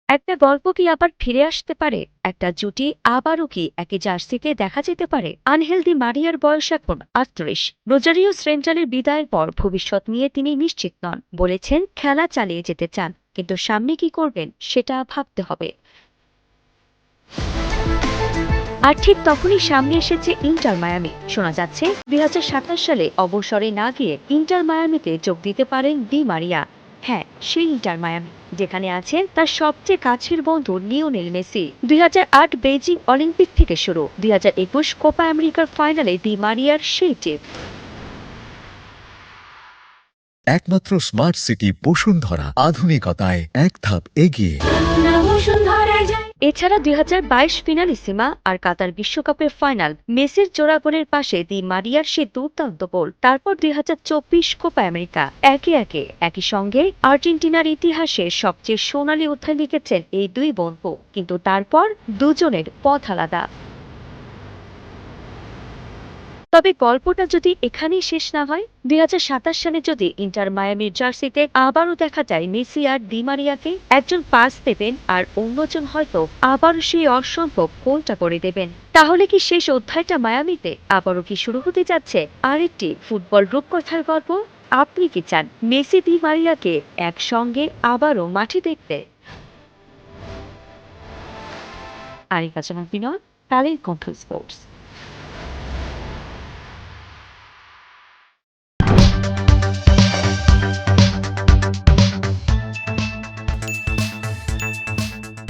একটা গল্প কি আবার ফিরে আসতে পারে? একটা জুটি আবারও কি একই জার্সিতে দেখা যেতে পারে? আনহেলদি মারিয়ার বয়স এখন 38। রোজারিও সেন্ট্রালের বিদায়ের পর ভবিষ্যৎ নিয়ে তিনি নিশ্চিত নন। বলেছেন খেলা চালিয়ে যেতে চান, কিন্তু সামনে কি করবেন সেটা ভাবতে হবে। আর ঠিক তখনই সামনে এসেছে ইন্টার মায়ামি। শোনা যাচ্ছে 2027 সালে অবসরে না গিয়ে ইন্টার মায়ামিতে যোগ দিতে পারেন ডি মারিয়া। হ্যাঁ, সেই ইন্টার মায়ামি যেখানে আছে তার সবচেয়ে কাছের বন্ধু লিওনেল মেসি। 2008 বেইজিং অলিম্পিক থেকে শুরু 2021 কোপা আমেরিকার ফাইনালে ডি মারিয়ার সেই টিপ। একমাত্র স্মার্ট সিটি বসুন্ধরা, আধুনিকতায় এক ধাপ এগিয়ে। এছাড়া 2022 ফিনালিসিমা আর কাতার বিশ্বকাপের ফাইনাল, মেসির জোড়া গোলের পাশে দি মারিয়ার সে দুর্দান্ত গোল। তারপর 2024 কোপা আমেরিকা, একে একে একই সঙ্গে আর্জেন্টিনার ইতিহাসে সবচেয়ে সোনালী অধ্যায় লিখেছেন এই দুই বন্ধু। কিন্তু তারপর দুজনের পথ আলাদা। তবে গল্পটা যদি এখানেই শেষ না হয়, 2027 সালে যদি ইন্টার মায়ামির জার্সিতে আবারও দেখা যায় মেসি আর ডি মারিয়াকে, একজন পাস দেবেন আর অন্যজন হয়তো আবারও সেই অসম্ভব গোলটা করে দেবেন, তাহলে কি শেষ অধ্যায়টা মায়ামিতে? আবারও কি শুরু হতে যাচ্ছে আরেকটি ফুটবল রূপকথার গল্প? আপনি কি চান মেসি ডি মারিয়াকে একসঙ্গে আবারও মাঠে দেখতে? আরিফা জামান বিনয়, কালের কণ্ঠ স্পোর্টস।